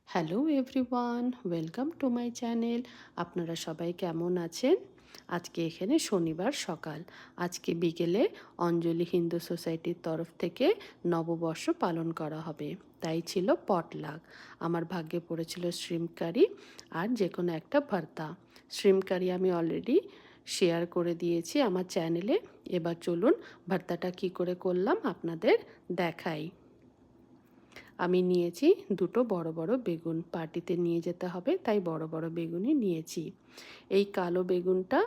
Hello everyone, welcome to my channel. আপনারা সবাই কেমন আছেন? আজকে এখানে শনিবার সকাল। আজকে বিকেলে অঞ্জলি হিন্দু সোসাইটির তরফ থেকে নববর্ষ পালন করা হবে, তাই ছিল পটলাক। আমার ভাগ্যে পড়েছিল শ্রিম্প কারি আর যে কোনো একটা ভর্তা। শ্রিম্প কারি আমি অলরেডি শেয়ার করে দিয়েছি আমার চ্যানেলে। এবার চলুন ভর্তাটা কী করে করলাম আপনাদের দেখাই। আমি নিয়েছি দুটো বড় বড় বেগুন, পার্টিতে নিয়ে যেতে হবে তাই বড় বড় বেগুনই নিয়েছি। এই কালো বেগুনটা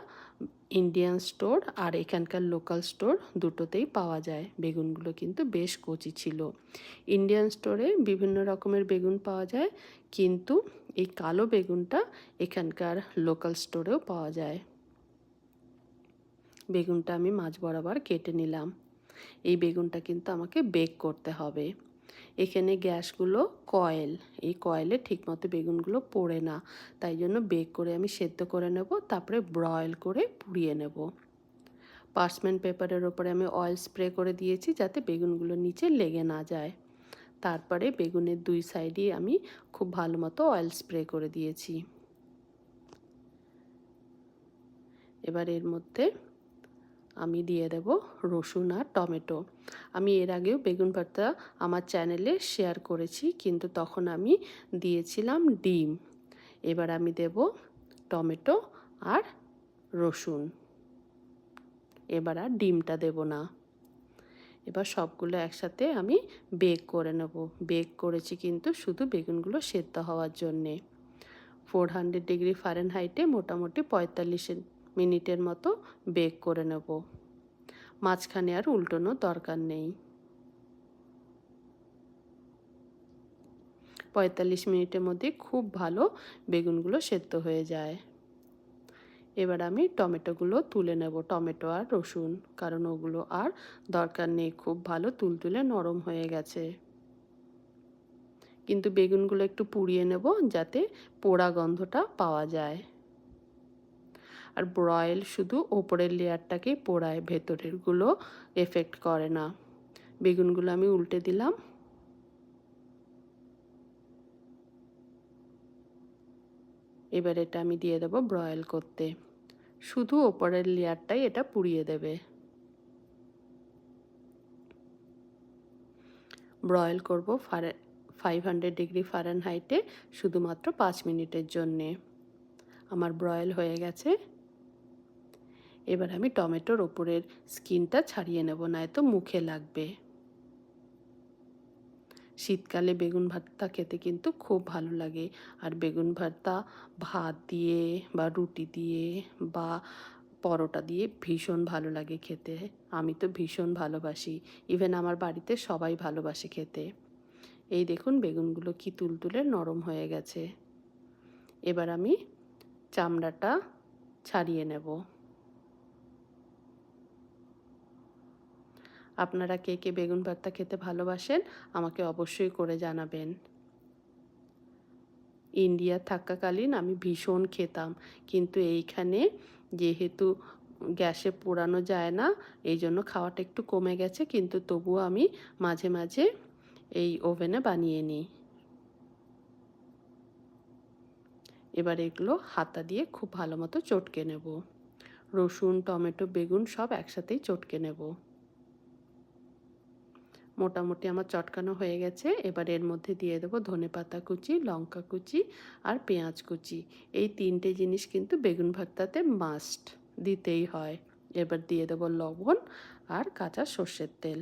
ইন্ডিয়ান স্টোর আর এখানকার লোকাল স্টোর দুটোতেই পাওয়া যায়। বেগুনগুলো কিন্তু বেশ কচি ছিল। ইন্ডিয়ান স্টোরে বিভিন্ন রকমের বেগুন পাওয়া যায়, কিন্তু এই কালো বেগুনটা এখানকার লোকাল স্টোরেও পাওয়া যায়। বেগুনটা আমি মাঝ বরাবর কেটে নিলাম। এই বেগুনটা কিন্তু আমাকে বেক করতে হবে। এখানে গ্যাসগুলো কয়েল, এই কয়েলে ঠিকমতো বেগুনগুলো পোড়ে না, তাই জন্য বেক করে আমি সেদ্ধ করে নেব, তারপরে ব্রয়েল করে পুড়িয়ে নেব। পার্চমেন্ট পেপারের ওপরে আমি অয়েল স্প্রে করে দিয়েছি যাতে বেগুনগুলো নিচে লেগে না যায়। তারপরে বেগুনের দুই সাইডে আমি খুব ভালো মতো অয়েল স্প্রে করে দিয়েছি। এবার এর মধ্যে আমি দিয়ে দেব রসুন আর টমেটো। আমি এর আগেও বেগুন ভর্তা আমার চ্যানেলে শেয়ার করেছি, কিন্তু তখন আমি দিয়েছিলাম ডিম। এবার আমি দেব টমেটো আর রসুন। এবার আর ডিমটা দেব না। এবার সবগুলো একসাথে আমি বেক করে নেব। বেক করেছি কিন্তু শুধু বেগুনগুলো সেদ্ধ হওয়ার জন্যে। 400 ডিগ্রি ফারেনহাইটে মোটামুটি 45 মিনিটের মতো বেক করে নেব। মাঝখানে আর উল্টানোর দরকার নেই। 45 মিনিটের মধ্যে খুব ভালো বেগুনগুলো সেদ্ধ হয়ে যায়। এবার আমি টমেটোগুলো তুলে নেব, টমেটো আর রসুন, কারণ ওগুলো আর দরকার নেই, খুব ভালো তুলতুলে নরম হয়ে গেছে। কিন্তু বেগুনগুলো একটু পুড়িয়ে নেব যাতে পোড়া গন্ধটা পাওয়া যায়। আর ব্রয়েল শুধু ওপরের লেয়ারটাকেই পোড়ায়, ভেতরেরগুলো এফেক্ট করে না। বেগুনগুলো আমি উল্টে দিলাম। এবার এটা আমি দিয়ে দেবো ব্রয়েল করতে। শুধু ওপরের লেয়ারটাই এটা পুড়িয়ে দেবে। ব্রয়েল করব 500 ডিগ্রি ফারেনহাইটে শুধুমাত্র 5 মিনিটের জন্যে। আমার ব্রয়েল হয়ে গেছে। এবার আমি টমেটোর ওপরের স্কিনটা ছাড়িয়ে নেব, নয়তো মুখে লাগবে। শীতকালে বেগুন ভর্তা খেতে কিন্তু খুব ভালো লাগে। আর বেগুন ভর্তা ভাত দিয়ে বা রুটি দিয়ে বা পরোটা দিয়ে ভীষণ ভালো লাগে খেতে। আমি তো ভীষণ ভালোবাসি, ইভেন আমার বাড়িতে সবাই ভালোবাসে খেতে। এই দেখুন বেগুনগুলো কি তুলতুলে নরম হয়ে গেছে। এবার আমি চামড়াটা ছাড়িয়ে নেব। আপনারা কে কে বেগুন ভর্তা খেতে ভালোবাসেন আমাকে অবশ্যই করে জানাবেন। ইন্ডিয়া থাকাকালীন আমি ভীষণ খেতাম, কিন্তু এইখানে যেহেতু গ্যাসে পোড়ানো যায় না, এই জন্য খাওয়াটা একটু কমে গেছে, কিন্তু তবুও আমি মাঝে মাঝে এই ওভেনে বানিয়ে নিই। এবার এগুলো হাতা দিয়ে খুব ভালো মতো চটকে নেব। রসুন, টমেটো, বেগুন সব একসাথেই চটকে নেব। মোটামুটি আমার চটকানো হয়ে গেছে। এবার এর মধ্যে দিয়ে দেবো ধনেপাতা কুচি, লঙ্কা কুচি আর পেঁয়াজ কুচি। এই তিনটে জিনিস কিন্তু বেগুন ভর্তাতে মাস্ট, দিতেই হয়। এবার দিয়ে দেবো লবণ আর কাঁচা সর্ষের তেল।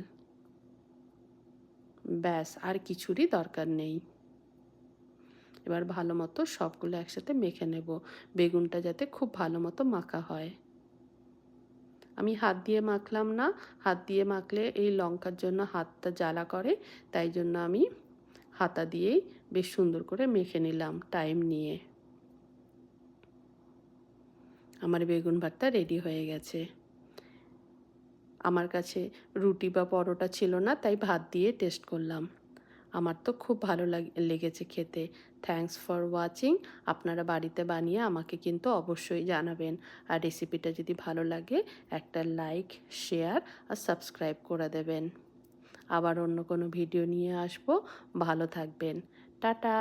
ব্যাস, আর কিছুরই দরকার নেই। এবার ভালো মতো সবগুলো একসাথে মেখে নেব, বেগুনটা যাতে খুব ভালো মতো মাখা হয়। আমি হাত দিয়ে মাখলাম না, হাত দিয়ে মাখলে এই লঙ্কার জন্য হাতটা জ্বালা করে, তাই জন্য আমি হাতা দিয়েই বেশ সুন্দর করে মেখে নিলাম টাইম নিয়ে। আমার বেগুন ভর্তা রেডি হয়ে গেছে। আমার কাছে রুটি বা পরোটা ছিল না, তাই ভাত দিয়ে টেস্ট করলাম। আমার তো খুব ভালো লেগেছে খেতে। Thanks for watching. আপনারা বাড়িতে বানিয়ে আমাকে কিন্তু অবশ্যই জানাবেন। আর রেসিপিটা যদি ভালো লাগে একটা লাইক, শেয়ার আর সাবস্ক্রাইব করে দেবেন। আবার অন্য কোনো ভিডিও নিয়ে আসবো। ভালো থাকবেন। টাটা।